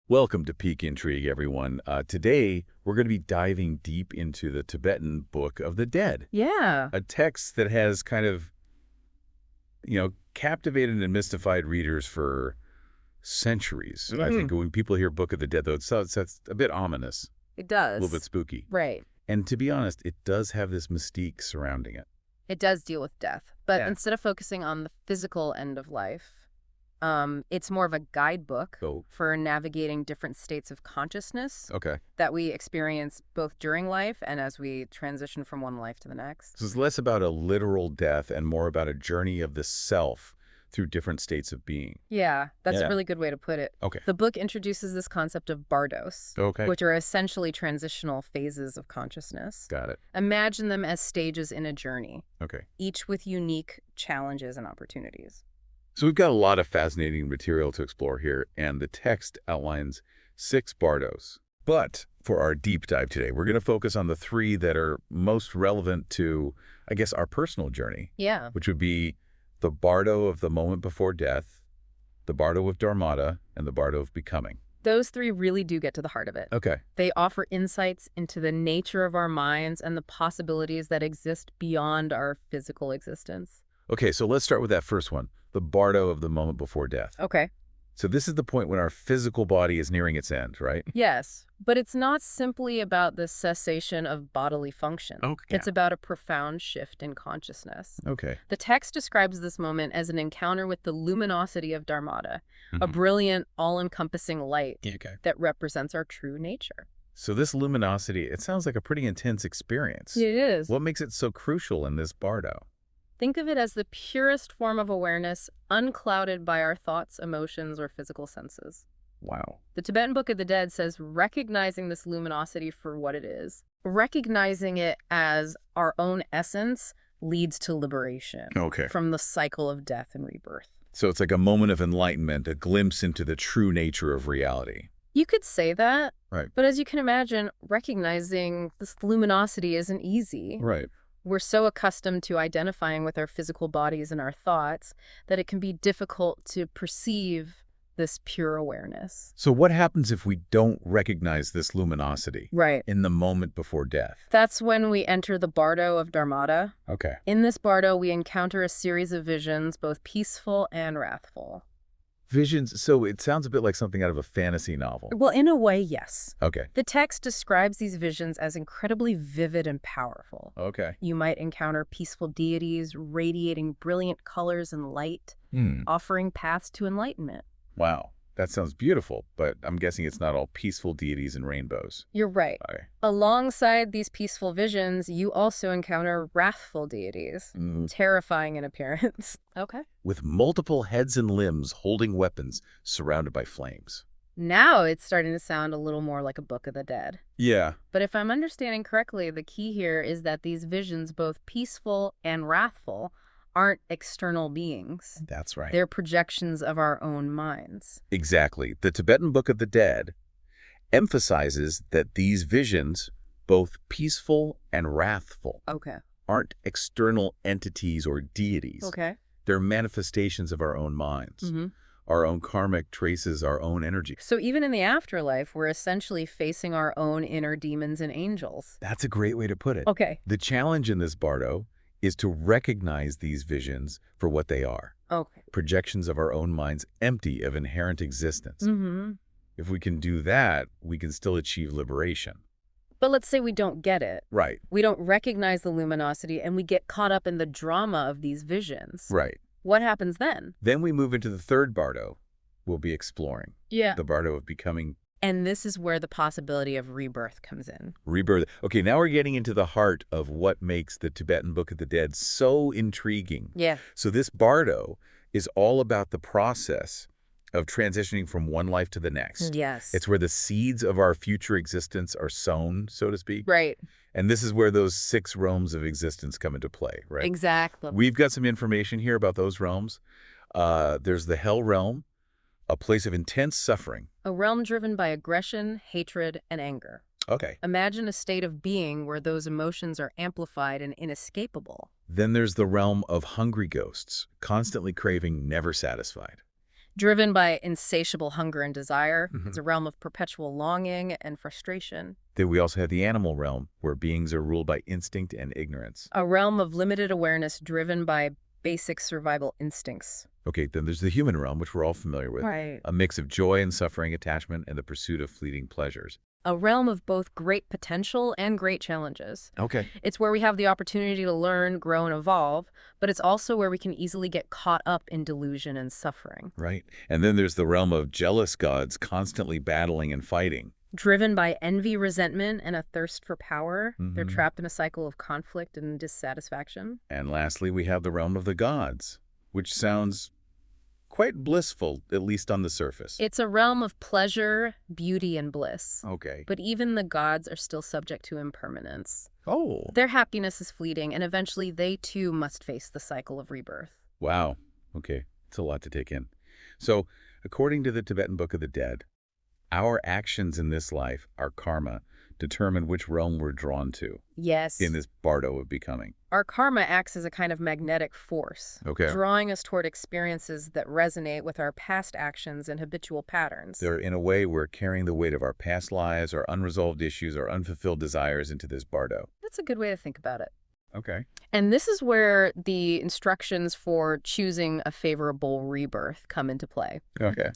Welcome to Peak Intrigue, everyone. Today, we're going to be diving deep into the Tibetan Book of the Dead, Yeah. a text that has kind of, captivated and mystified readers for centuries. I think when people hear Book of the Dead, though, it's a bit ominous, It a little bit does. spooky. Right. And to be honest, it does have this mystique surrounding it. It does deal with death. But Yeah. instead of focusing on the physical end of life, it's more of a guidebook Oh, for navigating different states of consciousness okay. that we experience both during life and as we transition from one life to the next. So it's less about a literal death and more about a journey of the self through different states of being. Yeah, that's a Yeah. really good way to put it. Okay. The book introduces this concept of bardos, Okay. which are essentially transitional phases of consciousness. Got it. Imagine them as stages in a journey, Okay. each with unique challenges and opportunities. So we've got a lot of fascinating material to explore here, and the text outlines 6 bardos. But for our deep dive today, we're going to focus on the 3 that are most relevant to, I guess, our personal journey, Yeah. which would be the bardo of the moment before death, the bardo of Dharmata, and the bardo of Becoming. Those 3 really do get to the heart of it. Okay. They offer insights into the nature of our minds and the possibilities that exist beyond our physical existence. Okay, so let's start with that first one, the bardo of the moment before death. Okay. So this is the point when our physical body is nearing its end, right? Yes, but it's not simply about the cessation of bodily function. Okay. It's about a profound shift in consciousness. Okay. The text describes this moment as an encounter with the luminosity of Dharmata, a Mhm. brilliant, all-encompassing light Okay. that represents our true nature. So this luminosity, it sounds like a pretty intense experience. It is. What makes it so crucial in this bardo? Think of it as the purest form of awareness, unclouded by our thoughts, emotions, or physical senses. Wow. The Tibetan Book of the Dead says recognizing this luminosity for what it is, recognizing it as our own essence, leads to liberation Okay. from the cycle of death and rebirth. So it's like a moment of enlightenment, a glimpse into the true nature of reality. You could say that, Right. but as you can imagine, recognizing this luminosity isn't easy. Right. We're so accustomed to identifying with our physical bodies and our thoughts that it can be difficult to perceive this pure awareness. So what happens if we don't recognize this luminosity Right. in the moment before death? That's when we enter the Bardo of Dharmata. Okay. In this Bardo, we encounter a series of visions, both peaceful and wrathful. Visions, so it sounds a bit like something out of a fantasy novel. Well, in a way, yes. Okay. The text describes these visions as incredibly vivid and powerful. Okay. You might encounter peaceful deities radiating brilliant colors and light, offering paths to enlightenment. Wow. That sounds beautiful, but I'm guessing it's not all peaceful deities and rainbows. You're right. Okay. Alongside these peaceful visions, you also encounter wrathful deities, terrifying in appearance. Okay. With multiple heads and limbs holding weapons surrounded by flames. Now it's starting to sound a little more like a Book of the Dead. Yeah. But if I'm understanding correctly, the key here is that these visions, both peaceful and wrathful, aren't external beings. That's right. They're projections of our own minds. Exactly. The Tibetan Book of the Dead emphasizes that these visions, both peaceful and wrathful, Okay. aren't external entities or deities. Okay. They're manifestations of our own minds, Mm-hmm. our own karmic traces, our own energy. So even in the afterlife, we're essentially facing our own inner demons and angels. That's a great way to put it. Okay. The challenge in this bardo is to recognize these visions for what they are. Okay. Projections of our own minds empty of inherent existence. Mm-hmm. If we can do that, we can still achieve liberation. But let's say we don't get it. Right. We don't recognize the luminosity and we get caught up in the drama of these visions. Right. What happens then? Then we move into the third bardo we'll be exploring, Yeah. the bardo of becoming, And this is where the possibility of rebirth comes in. rebirth. Okay, now we're getting into the heart of what makes the Tibetan Book of the Dead so intriguing. Yeah. So this bardo is all about the process of transitioning from one life to the next. Yes. It's where the seeds of our future existence are sown, so to speak. right. And this is where those 6 realms of existence come into play, right? Exactly. We've got some information here about those realms. There's the hell realm, a place of intense suffering. A realm driven by aggression, hatred, and anger. Okay. Imagine a state of being where those emotions are amplified and inescapable. Then there's the realm of hungry ghosts, constantly craving, never satisfied. Driven by insatiable hunger and desire, Mhm. it's a realm of perpetual longing and frustration. Then we also have the animal realm, where beings are ruled by instinct and ignorance. A realm of limited awareness driven by basic survival instincts. Okay, then there's the human realm, which we're all familiar with. Right. A mix of joy and suffering, attachment, and the pursuit of fleeting pleasures. A realm of both great potential and great challenges. Okay. It's where we have the opportunity to learn, grow, and evolve, but it's also where we can easily get caught up in delusion and suffering. Right. And then there's the realm of jealous gods constantly battling and fighting. Driven by envy, resentment, and a thirst for power, they're Mhm. trapped in a cycle of conflict and dissatisfaction. And lastly, we have the realm of the gods, which sounds quite blissful, at least on the surface. It's a realm of pleasure, beauty, and bliss. Okay. But even the gods are still subject to impermanence. Oh. Their happiness is fleeting, and eventually they too must face the cycle of rebirth. Wow. Okay. It's a lot to take in. So, according to the Tibetan Book of the Dead, our actions in this life, our karma, determine which realm we're drawn to Yes. in this Bardo of Becoming. Our karma acts as a kind of magnetic force, Okay. drawing us toward experiences that resonate with our past actions and habitual patterns. They're, in a way, we're carrying the weight of our past lives, our unresolved issues, our unfulfilled desires into this Bardo. That's a good way to think about it. Okay. And this is where the instructions for choosing a favorable rebirth come into play. Okay.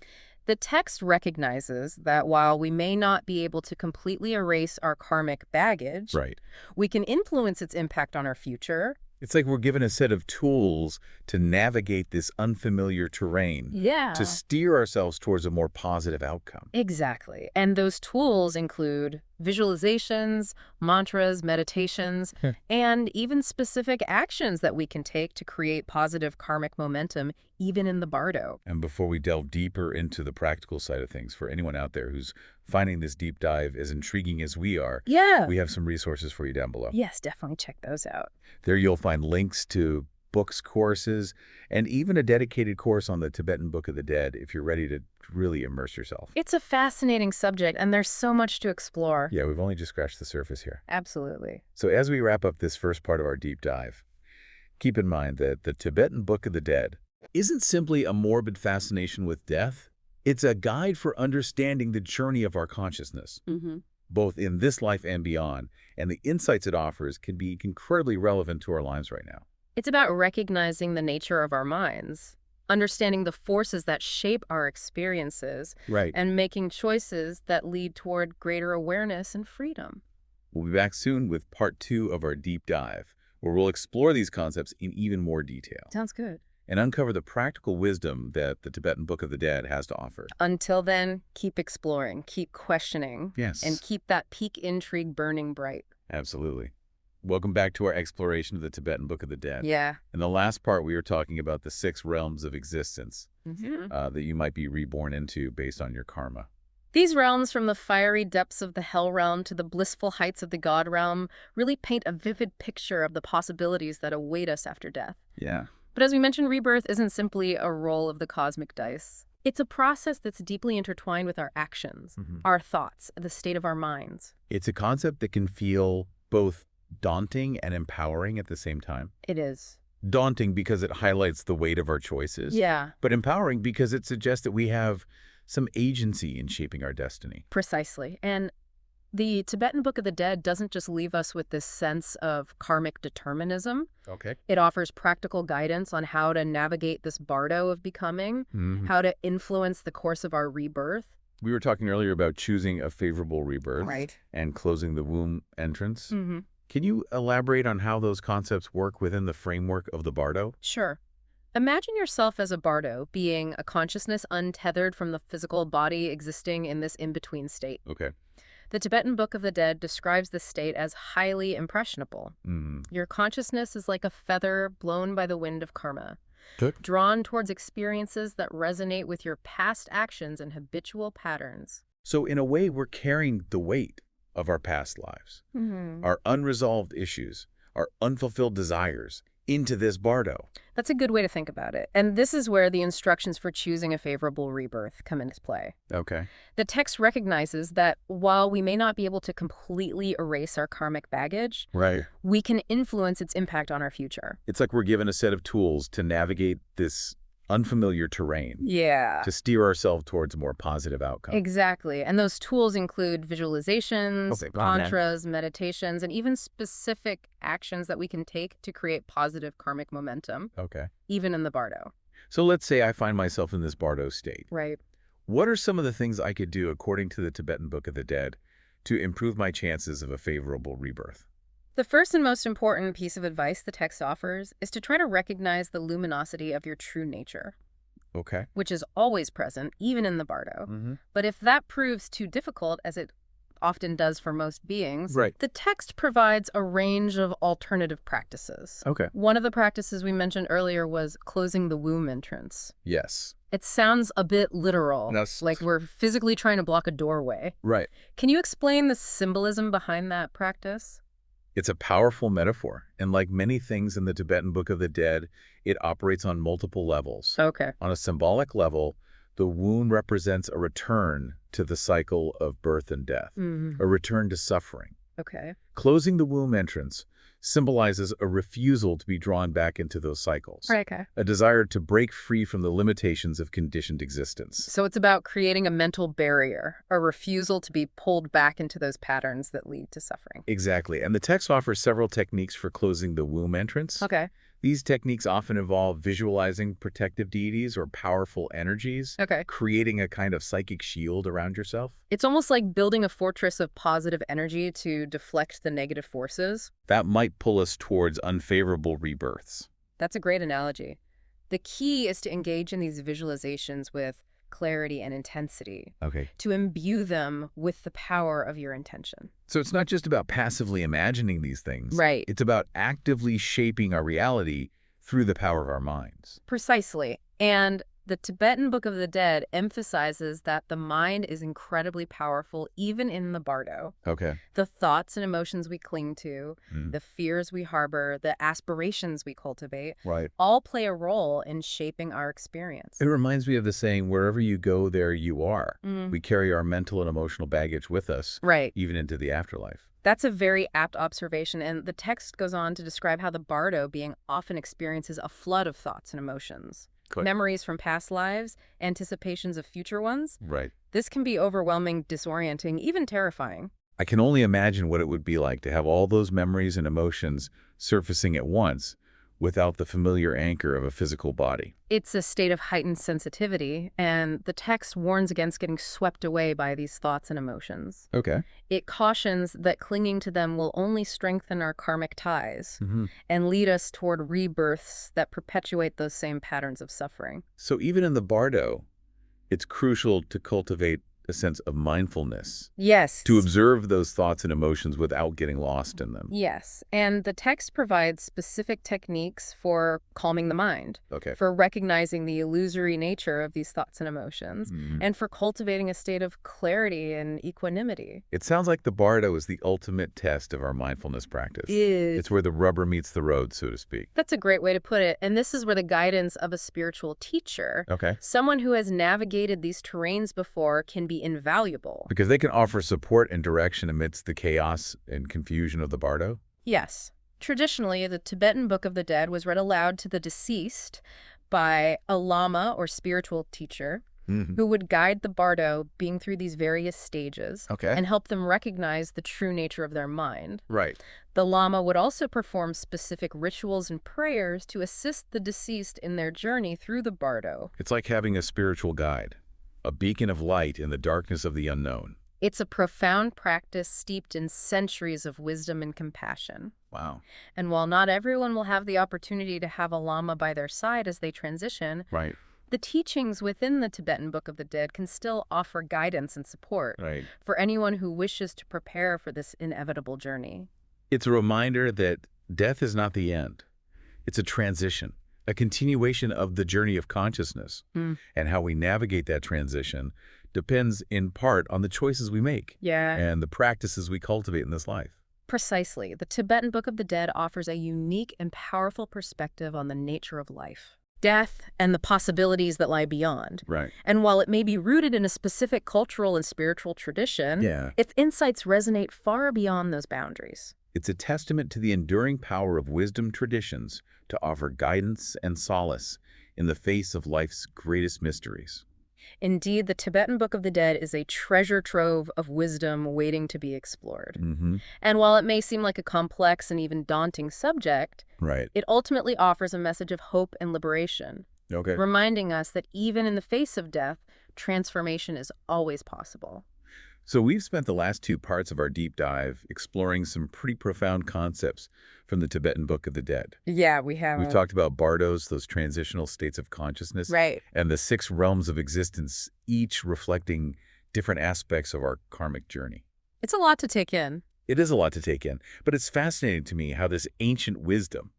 The text recognizes that while we may not be able to completely erase our karmic baggage, Right. we can influence its impact on our future. It's like we're given a set of tools to navigate this unfamiliar terrain, Yeah. to steer ourselves towards a more positive outcome. Exactly. And those tools include visualizations, mantras, meditations, and even specific actions that we can take to create positive karmic momentum, even in the Bardo. And before we delve deeper into the practical side of things, for anyone out there who's finding this deep dive as intriguing as we are, Yeah. we have some resources for you down below. Yes, definitely check those out. There you'll find links to books, courses, and even a dedicated course on the Tibetan Book of the Dead if you're ready to really immerse yourself. It's a fascinating subject, and there's so much to explore. Yeah, we've only just scratched the surface here. Absolutely. So as we wrap up this first part of our deep dive, keep in mind that the Tibetan Book of the Dead isn't simply a morbid fascination with death. It's a guide for understanding the journey of our consciousness, both in this life and beyond, and the insights it offers can be incredibly relevant to our lives right now. It's about recognizing the nature of our minds, understanding the forces that shape our experiences, Right. and making choices that lead toward greater awareness and freedom. We'll be back soon with part 2 of our deep dive, where we'll explore these concepts in even more detail Sounds good. and uncover the practical wisdom that the Tibetan Book of the Dead has to offer. Until then, keep exploring, keep questioning, Yes. and keep that peak intrigue burning bright. Absolutely. Welcome back to our exploration of the Tibetan Book of the Dead. Yeah. In the last part, we were talking about the 6 realms of existence that you might be reborn into based on your karma. These realms, from the fiery depths of the hell realm to the blissful heights of the god realm, really paint a vivid picture of the possibilities that await us after death. Yeah. But as we mentioned, rebirth isn't simply a roll of the cosmic dice. It's a process that's deeply intertwined with our actions, our thoughts, the state of our minds. It's a concept that can feel both daunting and empowering at the same time. It is. Daunting because it highlights the weight of our choices. Yeah, But empowering because it suggests that we have some agency in shaping our destiny. precisely. And the Tibetan Book of the Dead doesn't just leave us with this sense of karmic determinism. Okay. It offers practical guidance on how to navigate this bardo of becoming, how to influence the course of our rebirth. We were talking earlier about choosing a favorable rebirth and closing the womb entrance. Can you elaborate on how those concepts work within the framework of the Bardo? Sure. Imagine yourself as a bardo, being a consciousness untethered from the physical body, existing in this in-between state. Okay. The Tibetan Book of the Dead describes this state as highly impressionable. Your consciousness is like a feather blown by the wind of karma, drawn towards experiences that resonate with your past actions and habitual patterns. So in a way, we're carrying the weight of our past lives, our unresolved issues, our unfulfilled desires into this Bardo. That's a good way to think about it. And this is where the instructions for choosing a favorable rebirth come into play. Okay. The text recognizes that while we may not be able to completely erase our karmic baggage, Right. we can influence its impact on our future. It's like we're given a set of tools to navigate this unfamiliar terrain. Yeah. To steer ourselves towards a more positive outcome. Exactly. And those tools include visualizations, Okay, mantras, meditations, and even specific actions that we can take to create positive karmic momentum, Okay. even in the Bardo. So let's say I find myself in this Bardo state. Right. What are some of the things I could do, according to the Tibetan Book of the Dead, to improve my chances of a favorable rebirth? The first and most important piece of advice the text offers is to try to recognize the luminosity of your true nature, Okay. which is always present, even in the Bardo. Mm-hmm. But if that proves too difficult, as it often does for most beings, Right. the text provides a range of alternative practices. Okay. One of the practices we mentioned earlier was closing the womb entrance. Yes. It sounds a bit literal, That's- like we're physically trying to block a doorway. Right. Can you explain the symbolism behind that practice? It's a powerful metaphor, and like many things in the Tibetan Book of the Dead, it operates on multiple levels. Okay. On a symbolic level, the womb represents a return to the cycle of birth and death, a return to suffering. Okay. Closing the womb entrance symbolizes a refusal to be drawn back into those cycles, Okay. a desire to break free from the limitations of conditioned existence. So it's about creating a mental barrier, a refusal to be pulled back into those patterns that lead to suffering. Exactly, and the text offers several techniques for closing the womb entrance. Okay. These techniques often involve visualizing protective deities or powerful energies, Okay. creating a kind of psychic shield around yourself. It's almost like building a fortress of positive energy to deflect the negative forces. That might pull us towards unfavorable rebirths. That's a great analogy. The key is to engage in these visualizations with clarity and intensity, Okay. to imbue them with the power of your intention. So it's not just about passively imagining these things. Right. It's about actively shaping our reality through the power of our minds. Precisely. And the Tibetan Book of the Dead emphasizes that the mind is incredibly powerful, even in the Bardo. Okay. The thoughts and emotions we cling to, Mm. the fears we harbor, the aspirations we cultivate, Right. all play a role in shaping our experience. It reminds me of the saying, wherever you go, there you are. Mm. We carry our mental and emotional baggage with us, Right. even into the afterlife. That's a very apt observation, and the text goes on to describe how the Bardo being often experiences a flood of thoughts and emotions. Good. Memories from past lives, anticipations of future ones. Right. This can be overwhelming, disorienting, even terrifying. I can only imagine what it would be like to have all those memories and emotions surfacing at once without the familiar anchor of a physical body. It's a state of heightened sensitivity, and the text warns against getting swept away by these thoughts and emotions. Okay. It cautions that clinging to them will only strengthen our karmic ties and lead us toward rebirths that perpetuate those same patterns of suffering. So even in the Bardo, it's crucial to cultivate a sense of mindfulness, Yes. to observe those thoughts and emotions without getting lost in them. Yes, and the text provides specific techniques for calming the mind, Okay. for recognizing the illusory nature of these thoughts and emotions, Mhm. and for cultivating a state of clarity and equanimity. It sounds like the Bardo is the ultimate test of our mindfulness practice. It's where the rubber meets the road, so to speak. That's a great way to put it, and this is where the guidance of a spiritual teacher, Okay. someone who has navigated these terrains before, can be invaluable. Because they can offer support and direction amidst the chaos and confusion of the Bardo? Yes. Traditionally, the Tibetan Book of the Dead was read aloud to the deceased by a lama or spiritual teacher who would guide the Bardo being through these various stages Okay. and help them recognize the true nature of their mind. Right. The lama would also perform specific rituals and prayers to assist the deceased in their journey through the Bardo. It's like having a spiritual guide, a beacon of light in the darkness of the unknown. It's a profound practice steeped in centuries of wisdom and compassion. Wow. And while not everyone will have the opportunity to have a lama by their side as they transition, Right. the teachings within the Tibetan Book of the Dead can still offer guidance and support Right. for anyone who wishes to prepare for this inevitable journey. It's a reminder that death is not the end. It's a transition, a continuation of the journey of consciousness. And how we navigate that transition depends in part on the choices we make Yeah. and the practices we cultivate in this life. Precisely. The Tibetan Book of the Dead offers a unique and powerful perspective on the nature of life, death, and the possibilities that lie beyond. Right. And while it may be rooted in a specific cultural and spiritual tradition, Yeah. its insights resonate far beyond those boundaries. It's a testament to the enduring power of wisdom traditions to offer guidance and solace in the face of life's greatest mysteries. Indeed, the Tibetan Book of the Dead is a treasure trove of wisdom waiting to be explored. And while it may seem like a complex and even daunting subject, Right. it ultimately offers a message of hope and liberation, Okay. reminding us that even in the face of death, transformation is always possible. So we've spent the last 2 parts of our deep dive exploring some pretty profound concepts from the Tibetan Book of the Dead. Yeah, we have. We've talked about bardos, those transitional states of consciousness, Right. and the 6 realms of existence, each reflecting different aspects of our karmic journey. It's a lot to take in. It is a lot to take in, but it's fascinating to me how this ancient wisdom,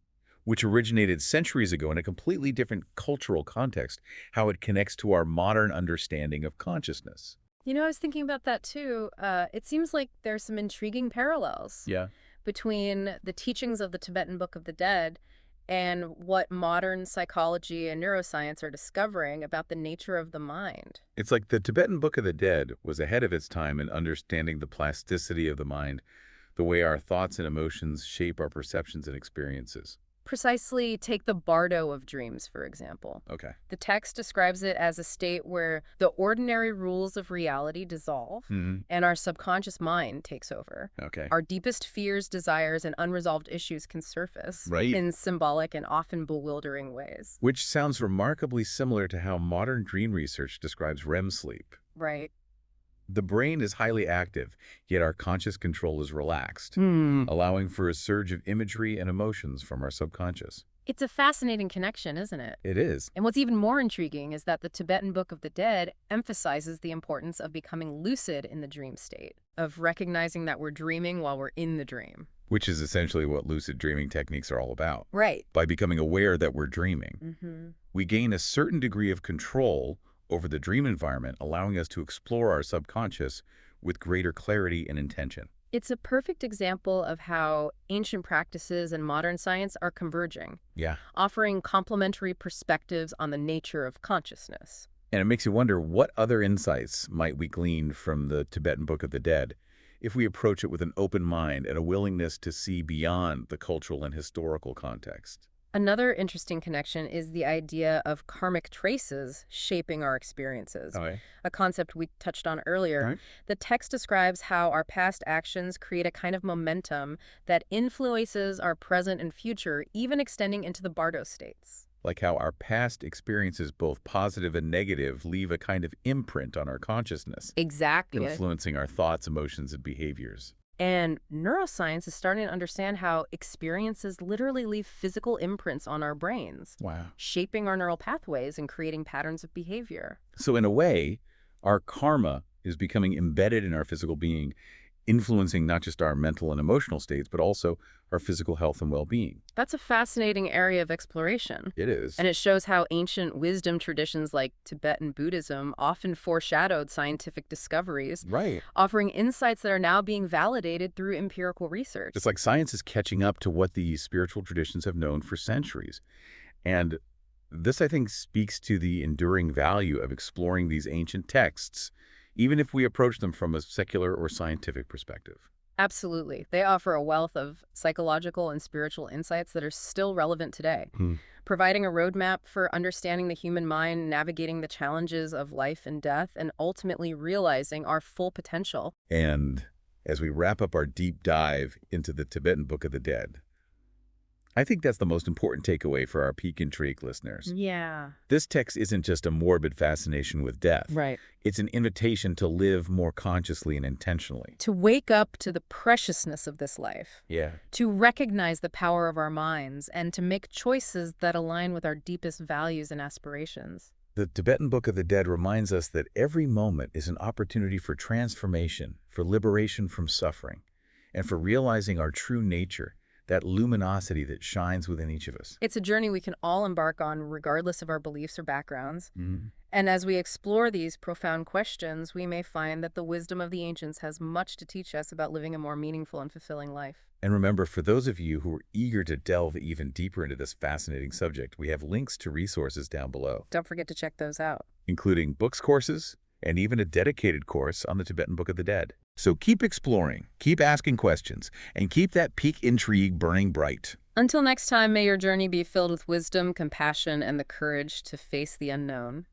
which originated centuries ago in a completely different cultural context, how it connects to our modern understanding of consciousness. You know, I was thinking about that too. It seems like there's some intriguing parallels Yeah. between the teachings of the Tibetan Book of the Dead and what modern psychology and neuroscience are discovering about the nature of the mind. It's like the Tibetan Book of the Dead was ahead of its time in understanding the plasticity of the mind, the way our thoughts and emotions shape our perceptions and experiences. Precisely, take the Bardo of dreams, for example. Okay. The text describes it as a state where the ordinary rules of reality dissolve and our subconscious mind takes over. Okay. Our deepest fears, desires, and unresolved issues can surface in symbolic and often bewildering ways. Which sounds remarkably similar to how modern dream research describes REM sleep. Right. The brain is highly active, yet our conscious control is relaxed, allowing for a surge of imagery and emotions from our subconscious. It's a fascinating connection, isn't it? It is. And what's even more intriguing is that the Tibetan Book of the Dead emphasizes the importance of becoming lucid in the dream state, of recognizing that we're dreaming while we're in the dream. Which is essentially what lucid dreaming techniques are all about. Right. By becoming aware that we're dreaming, we gain a certain degree of control over the dream environment, allowing us to explore our subconscious with greater clarity and intention. It's a perfect example of how ancient practices and modern science are converging, offering complementary perspectives on the nature of consciousness. And it makes you wonder, what other insights might we glean from the Tibetan Book of the Dead if we approach it with an open mind and a willingness to see beyond the cultural and historical context? Another interesting connection is the idea of karmic traces shaping our experiences, a concept we touched on earlier. The text describes how our past actions create a kind of momentum that influences our present and future, even extending into the Bardo states. Like how our past experiences, both positive and negative, leave a kind of imprint on our consciousness. Exactly. Influencing our thoughts, emotions, and behaviors. And neuroscience is starting to understand how experiences literally leave physical imprints on our brains. Wow. Shaping our neural pathways and creating patterns of behavior. So in a way, our karma is becoming embedded in our physical being, influencing not just our mental and emotional states, but also our physical health and well-being. That's a fascinating area of exploration. It is. And it shows how ancient wisdom traditions like Tibetan Buddhism often foreshadowed scientific discoveries, offering insights that are now being validated through empirical research. It's like science is catching up to what these spiritual traditions have known for centuries. And this, I think, speaks to the enduring value of exploring these ancient texts, even if we approach them from a secular or scientific perspective. Absolutely. They offer a wealth of psychological and spiritual insights that are still relevant today, providing a roadmap for understanding the human mind, navigating the challenges of life and death, and ultimately realizing our full potential. And as we wrap up our deep dive into the Tibetan Book of the Dead, I think that's the most important takeaway for our Peak Intrigue listeners. Yeah. This text isn't just a morbid fascination with death. Right. It's an invitation to live more consciously and intentionally. To wake up to the preciousness of this life. Yeah. To recognize the power of our minds and to make choices that align with our deepest values and aspirations. The Tibetan Book of the Dead reminds us that every moment is an opportunity for transformation, for liberation from suffering, and for realizing our true nature, that luminosity that shines within each of us. It's a journey we can all embark on regardless of our beliefs or backgrounds. And as we explore these profound questions, we may find that the wisdom of the ancients has much to teach us about living a more meaningful and fulfilling life. And remember, for those of you who are eager to delve even deeper into this fascinating subject, we have links to resources down below. Don't forget to check those out. Including books, courses, and even a dedicated course on the Tibetan Book of the Dead. So keep exploring, keep asking questions, and keep that Peak Intrigue burning bright. Until next time, may your journey be filled with wisdom, compassion, and the courage to face the unknown.